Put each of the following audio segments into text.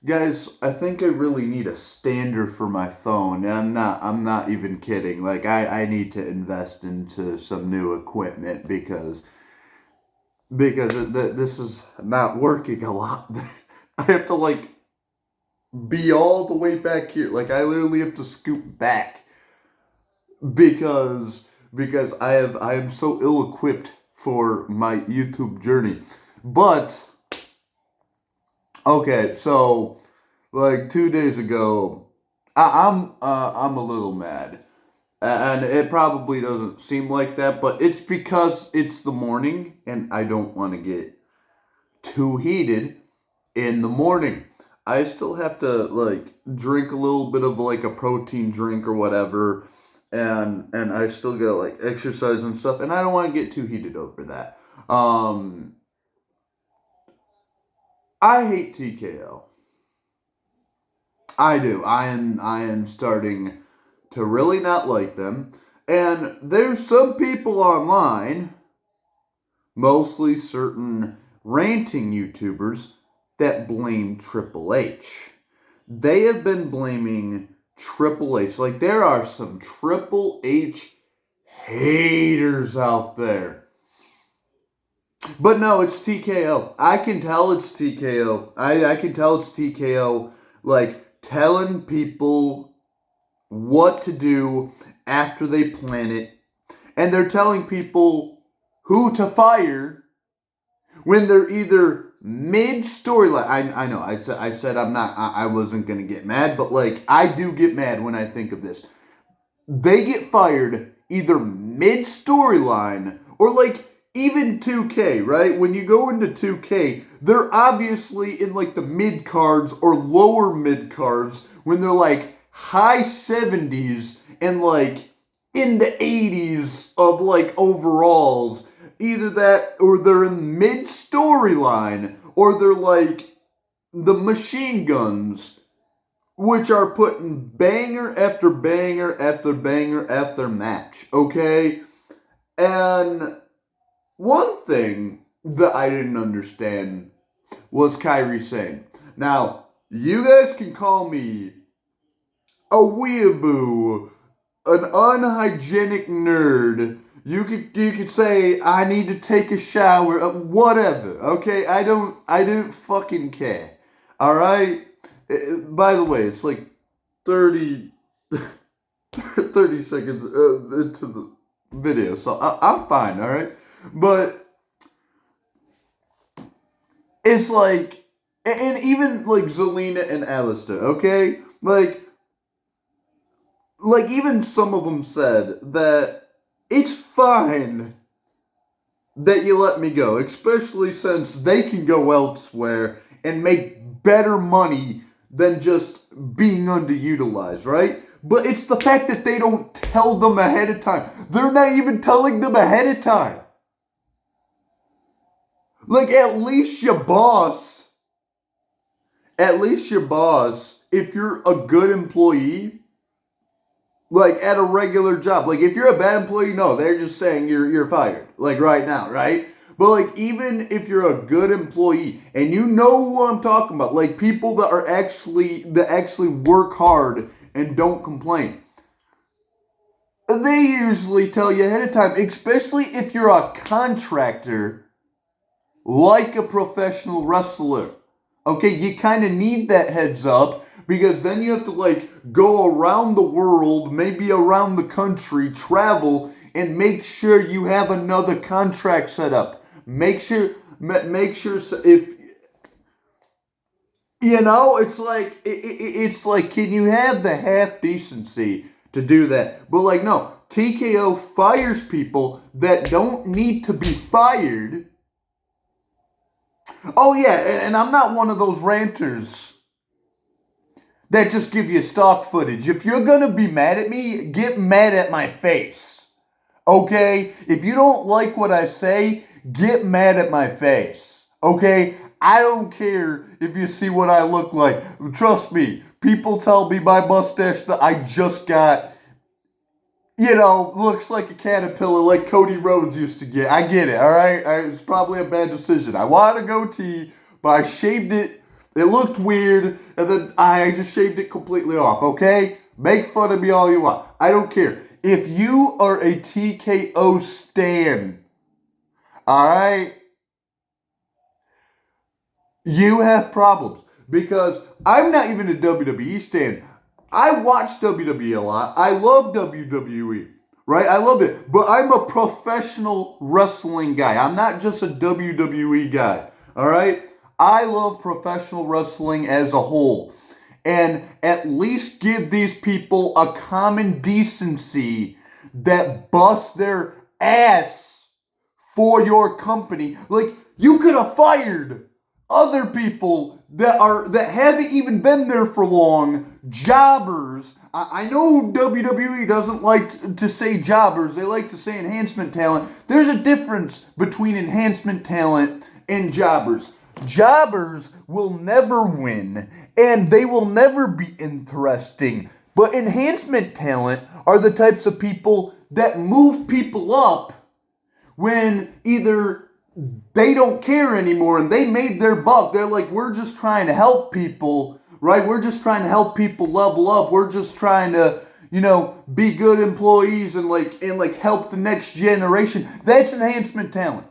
Guys, I think I really need a stander for my phone. And I'm not even kidding. Like I need to invest into some new equipment because this is not working a lot. I have to like be all the way back here. Like I literally have to scoot back because because I am so ill equipped for my YouTube journey. But okay, so like 2 days ago, I'm a little mad, and it probably doesn't seem like that, but it's because it's the morning and I don't want to get too heated in the morning. I still have to like drink a little bit of like a protein drink or whatever, and I still gotta like exercise and stuff, and I don't want to get too heated over that. I hate TKO. I do. I am starting to really not like them. And there's some people online, mostly certain ranting YouTubers, that blame Triple H. They have been blaming Triple H. Like there are some Triple H haters out there. But no, it's TKO. I can tell it's TKO. I can tell it's TKO like telling people what to do after they plan it, and they're telling people who to fire when they're either mid storyline. I know I said I wasn't gonna get mad, but like I do get mad when I think of this. They get fired either mid storyline or like even 2K, right? When you go into 2K, they're obviously in like the mid cards or lower mid cards when they're like high 70s and like in the 80s of like overalls. Either that or they're in mid storyline or they're like the machine guns, which are putting banger after banger after banger after match, okay? And one thing that I didn't understand was Kyrie Sane. Now, you guys can call me a weeaboo, an unhygienic nerd. You could say I need to take a shower, whatever. Okay, I don't fucking care. All right. By the way, it's like 30, 30 seconds into the video, so I'm fine. All right, but it's like, and even like Zelina and Alistair. Okay, like even some of them said that it's fine that you let me go, especially since they can go elsewhere and make better money than just being underutilized, right? But it's the fact that they don't tell them ahead of time. They're not even telling them ahead of time. Like at least your boss, if you're a good employee, like at a regular job. Like if you're a bad employee, no, they're just saying you're fired. Like right now, right? But like even if you're a good employee and you know what I'm talking about, like people that actually work hard and don't complain. They usually tell you ahead of time, especially if you're a contractor like a professional wrestler. Okay, you kind of need that heads up because then you have to like go around the world, maybe around the country, travel, and make sure you have another contract set up. Make sure if it's like it's like, can you have the half decency to do that? But like no, TKO fires people that don't need to be fired. Oh yeah, and I'm not one of those ranters that just give you stock footage. If you're gonna be mad at me, get mad at my face. Okay? If you don't like what I say, get mad at my face. Okay? I don't care if you see what I look like. Trust me, people tell me my mustache that I just got, looks like a caterpillar like Cody Rhodes used to get. I get it, all right? It's probably a bad decision. I wanted a goatee, but I shaved it It looked weird, and then I just shaved it completely off, okay? Make fun of me all you want. I don't care. If you are a TKO stan, alright, you have problems. Because I'm not even a WWE stan. I watch WWE a lot. I love WWE. Right? I love it. But I'm a professional wrestling guy. I'm not just a WWE guy. Alright? I love professional wrestling as a whole. And at least give these people a common decency that busts their ass for your company. Like, you could have fired other people that haven't even been there for long, jobbers. I know WWE doesn't like to say jobbers. They like to say enhancement talent. There's a difference between enhancement talent and jobbers. Jobbers will never win, and they will never be interesting. But enhancement talent are the types of people that move people up when either they don't care anymore and they made their buck. They're like, we're just trying to help people, right? We're just trying to help people level up. We're just trying to, be good employees and help the next generation. That's enhancement talent.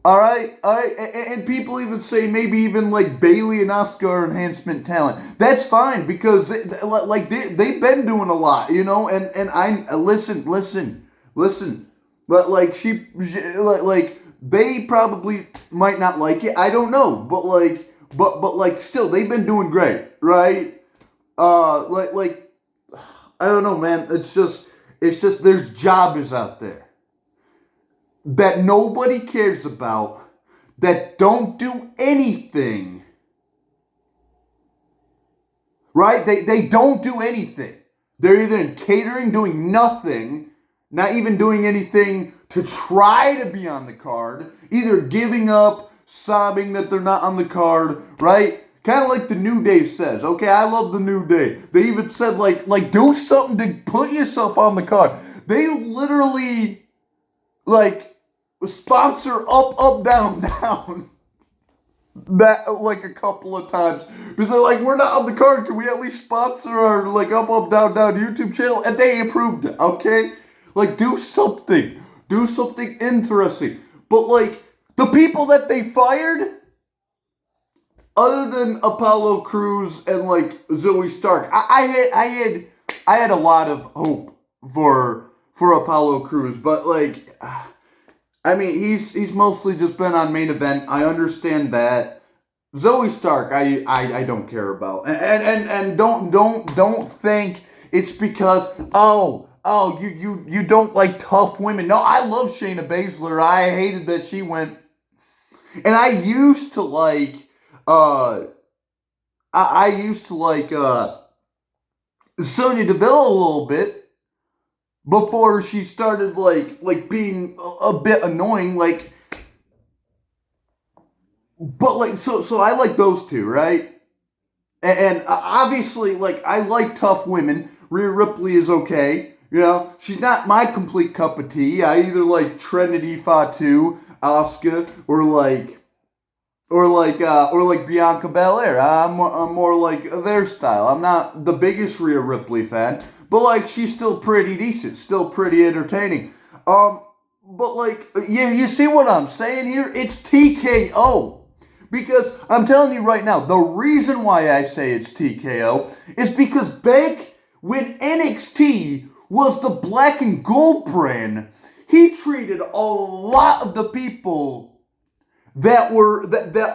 All right, and people even say maybe even like Bailey and Asuka are enhancement talent. That's fine because they've been doing a lot, and I listen. But they probably might not like it. I don't know, but still they've been doing great, right? I don't know, man. It's just there's jobbers out there that nobody cares about, that don't do anything, right? They don't do anything. They're either in catering, doing nothing, not even doing anything to try to be on the card, either giving up, sobbing that they're not on the card, right? Kind of like the New Day says. Okay, I love the New Day. They even said, like do something to put yourself on the card. They literally, sponsor up, down, down. That a couple of times because they're like, we're not on the card. Can we at least sponsor our up, down, down YouTube channel? And they approved it. Okay, do something interesting. But the people that they fired, other than Apollo Crews and Zoe Stark, I had a lot of hope for Apollo Crews, but he's mostly just been on main event. I understand that. Zoe Stark, I don't care about, and don't think it's because you don't like tough women. No, I love Shayna Baszler. I hated that she went, and I used to like Sonya Deville a little bit. Before she started being a bit annoying, so I like those two, right? And obviously I like tough women. Rhea Ripley is okay, she's not my complete cup of tea. I either like Trinity Fatu, Asuka, or Bianca Belair. I'm more like their style. I'm not the biggest Rhea Ripley fan. But she's still pretty decent, still pretty entertaining. But you see what I'm saying here? It's TKO. Because I'm telling you right now, the reason why I say it's TKO is because back when NXT was the black and gold brand, he treated a lot of the people that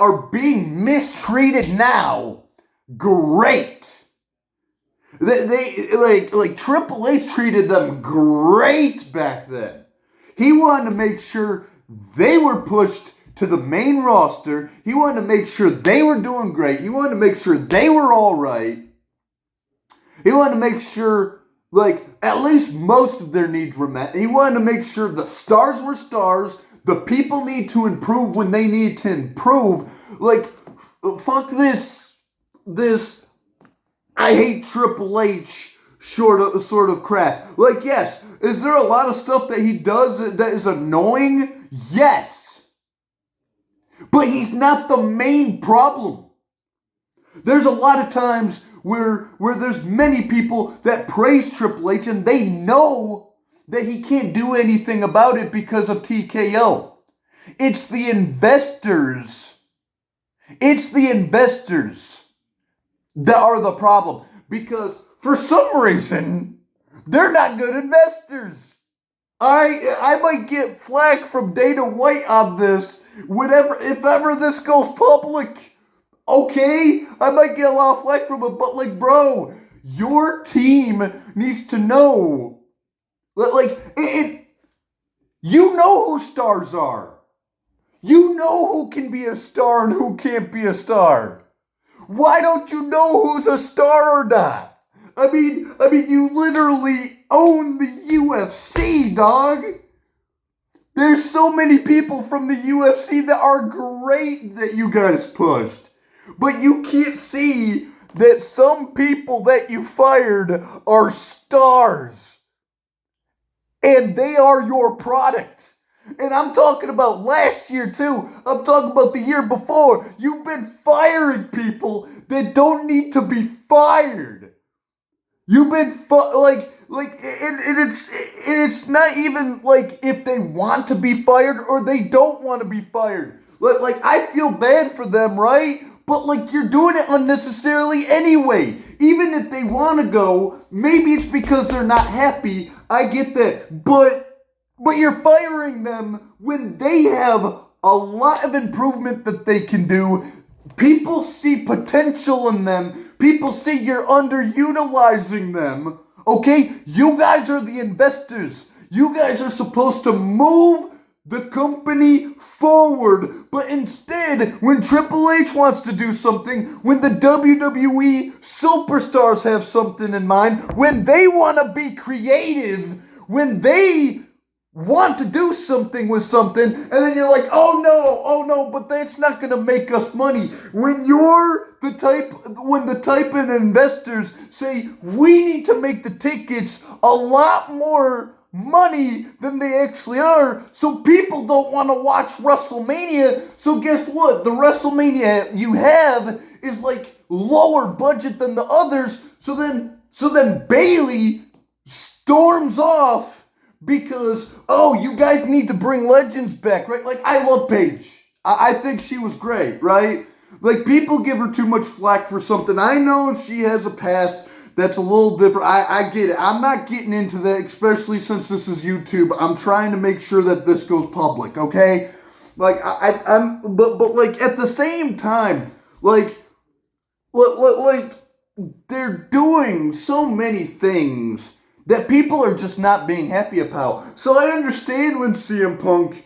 are being mistreated now great. They Triple H treated them great back then. He wanted to make sure they were pushed to the main roster. He wanted to make sure they were doing great. He wanted to make sure they were all right. He wanted to make sure, at least most of their needs were met. He wanted to make sure the stars were stars. The people need to improve when they need to improve. Fuck this I hate Triple H sort of crap. Yes, is there a lot of stuff that he does that is annoying? Yes. But he's not the main problem. There's a lot of times where there's many people that praise Triple H and they know that he can't do anything about it because of TKO. It's the investors. It's the investors that are the problem. Because for some reason, they're not good investors. I might get flack from Dana White on this if ever this goes public. Okay, I might get a lot of flack from it, but like, bro, your team needs to know. You know who stars are. You know who can be a star and who can't be a star. Why don't you know who's a star or not? I mean, you literally own the UFC, dog. There's so many people from the UFC that are great that you guys pushed. But you can't see that some people that you fired are stars. And they are your product. And I'm talking about last year too. I'm talking about the year before. You've been firing people that don't need to be fired. You've been it's not even like if they want to be fired or they don't want to be fired. Like I feel bad for them, right? But like you're doing it unnecessarily anyway. Even if they want to go, maybe it's because they're not happy. I get that. But you're firing them when they have a lot of improvement that they can do. People see potential in them. People see you're underutilizing them. Okay? You guys are the investors. You guys are supposed to move the company forward. But instead, when Triple H wants to do something, when the WWE superstars have something in mind, when they want to be creative, when they want to do something with something, and then you're like, oh no, but that's not going to make us money. When the type of investors say, we need to make the tickets a lot more money than they actually are, so people don't want to watch WrestleMania. So guess what? The WrestleMania you have is like lower budget than the others. So then Bayley storms off because, oh, you guys need to bring legends back, right? Like, I love Paige. I think she was great, right? Like, people give her too much flack for something. I know she has a past that's a little different. I get it. I'm not getting into that, especially since this is YouTube. I'm trying to make sure that this goes public, okay? Like, but like, at the same time, like, they're doing so many things that people are just not being happy about. So I understand when CM Punk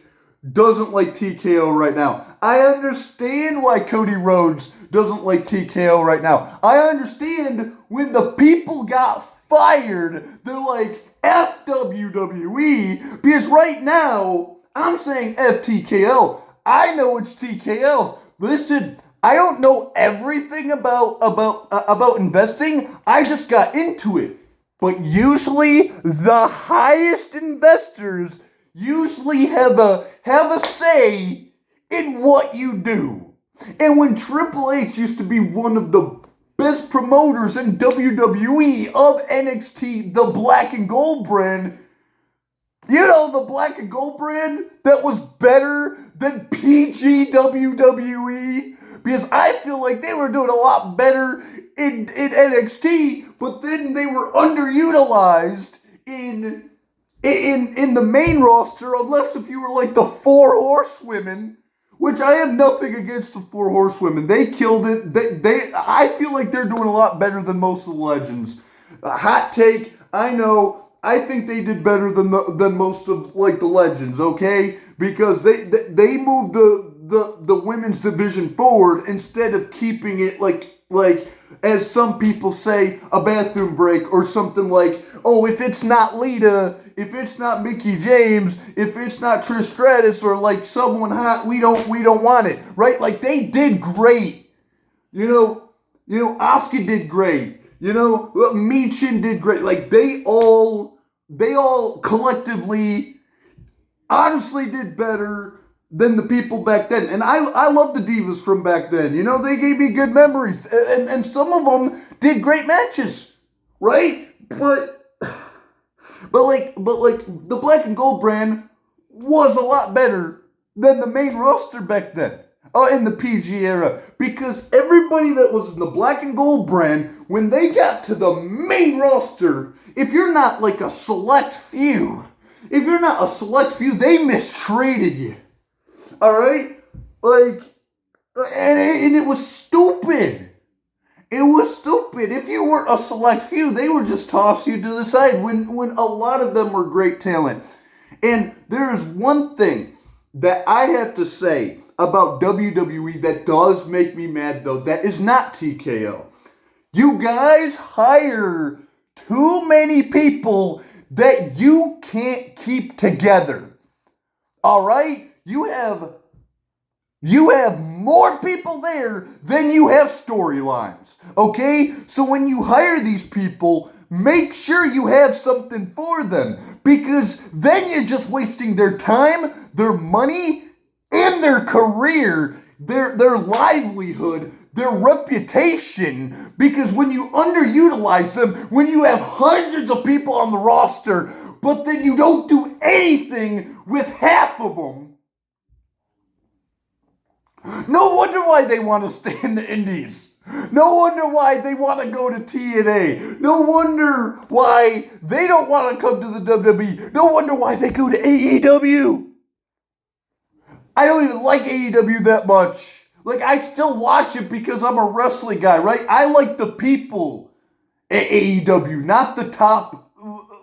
doesn't like TKO right now. I understand why Cody Rhodes doesn't like TKO right now. I understand when the people got fired, they're like, F WWE, because right now, I'm saying F TKO. I know it's TKO. Listen, I don't know everything about investing. I just got into it. But usually, the highest investors usually have a say in what you do. And when Triple H used to be one of the best promoters in WWE of NXT, the Black and Gold brand, you know, the Black and Gold brand that was better than PG WWE, because I feel like they were doing a lot better in NXT, but then they were underutilized in the main roster, unless if you were like the Four Horsewomen, which I have nothing against the Four Horsewomen. They killed it. I feel like they're doing a lot better than most of the legends. Hot take, I know. I think they did better than most of like the legends, okay? Because they moved the women's division forward instead of keeping it like as some people say, a bathroom break or something like, oh, if it's not Lita, if it's not Mickie James, if it's not Trish Stratus or like someone hot, we don't want it, right? Like they did great. You know, Asuka did great. You know, Michin did great. Like they all collectively honestly did better than the people back then. And I love the Divas from back then. You know, they gave me good memories. And some of them did great matches, right? But like the Black and Gold brand was a lot better than the main roster back then. In the PG era. Because everybody that was in the Black and Gold brand, when they got to the main roster, if you're not like a select few, they mistreated you. Alright? Like, and it was stupid. It was stupid. If you weren't a select few, they would just toss you to the side when a lot of them were great talent. And there is one thing that I have to say about WWE that does make me mad, though. That is not TKO. You guys hire too many people that you can't keep together. Alright? You have more people there than you have storylines. Okay? So when you hire these people, make sure you have something for them. Because then you're just wasting their time, their money, and their career, their livelihood, their reputation. Because when you underutilize them, when you have hundreds of people on the roster, but then you don't do anything with half of them, no wonder why they want to stay in the Indies. No wonder why they want to go to TNA. No wonder why they don't want to come to the WWE. No wonder why they go to AEW. I don't even like AEW that much. Like, I still watch it because I'm a wrestling guy, right? I like the people at AEW, not the top,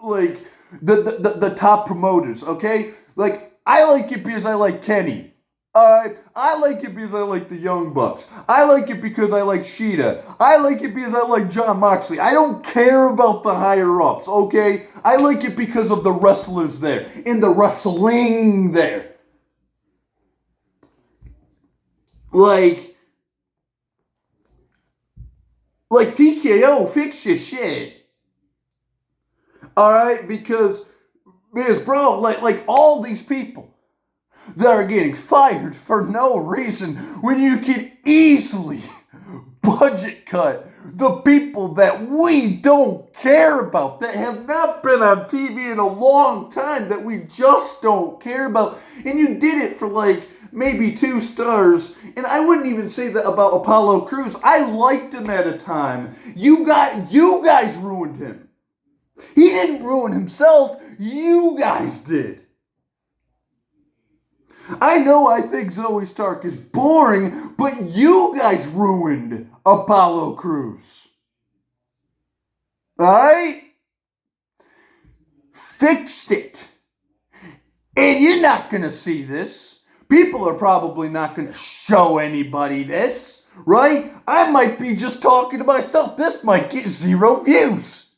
like, the top promoters, okay? Like, I like it because I like Kenny. Alright? I like it because I like the Young Bucks. I like it because I like Sheeta. I like it because I like Jon Moxley. I don't care about the higher-ups, okay? I like it because of the wrestlers there and the wrestling there. Like TKO, fix your shit. Alright? Because bro, like all these people that are getting fired for no reason when you can easily budget cut the people that we don't care about, that have not been on TV in a long time, that we just don't care about. And you did it for like maybe 2 stars, and I wouldn't even say that about Apollo Crews. I liked him at a time. You guys ruined him. He didn't ruin himself. You guys did. I know I think Zoe Stark is boring, but you guys ruined Apollo Crews. Alright? Fixed it. And you're not going to see this. People are probably not going to show anybody this, right? I might be just talking to myself. This might get 0 views.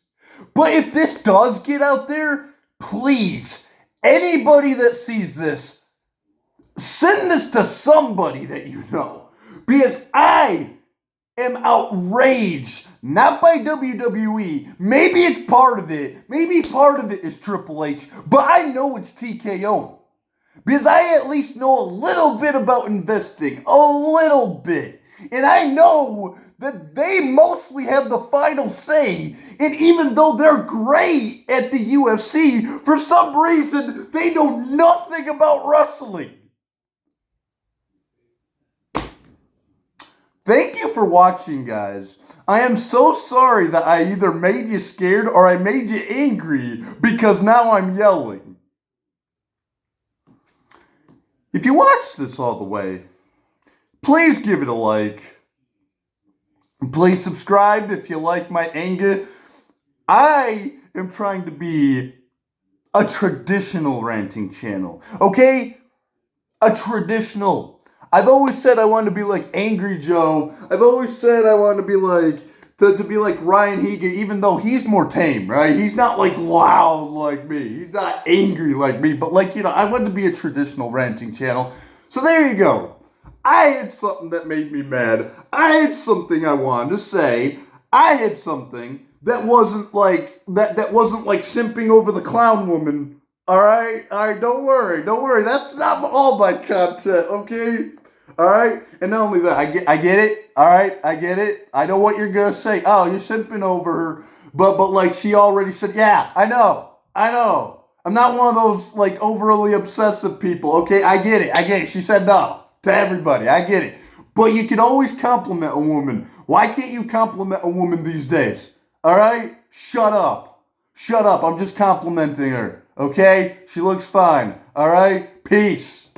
But if this does get out there, please, anybody that sees this, send this to somebody that you know. Because I am outraged, not by WWE. Maybe it's part of it. Maybe part of it is Triple H. But I know it's TKO. Because I at least know a little bit about investing. A little bit. And I know that they mostly have the final say. And even though they're great at the UFC, for some reason, they know nothing about wrestling. Thank you for watching, guys. I am so sorry that I either made you scared or I made you angry because now I'm yelling. If you watched this all the way, please give it a like. Please subscribe if you like my anger. I am trying to be a traditional ranting channel, okay? A traditional. I've always said I want to be like Angry Joe. I've always said I want to be like, to be like Ryan Higa, even though he's more tame, right? He's not like loud like me. He's not angry like me. But like, I want to be a traditional ranting channel. So there you go. I had something that made me mad. I had something I wanted to say. I had something that wasn't like, that wasn't like simping over the clown woman All right, don't worry. That's not all my content, okay? All right, and not only that, I get it. All right, I get it. I know what you're gonna say. Oh, you're simping over her, but like she already said, yeah, I know. I'm not one of those like overly obsessive people. Okay, I get it. She said no to everybody. I get it. But you can always compliment a woman. Why can't you compliment a woman these days? All right, shut up. Shut up. I'm just complimenting her. Okay? She looks fine. All right? Peace.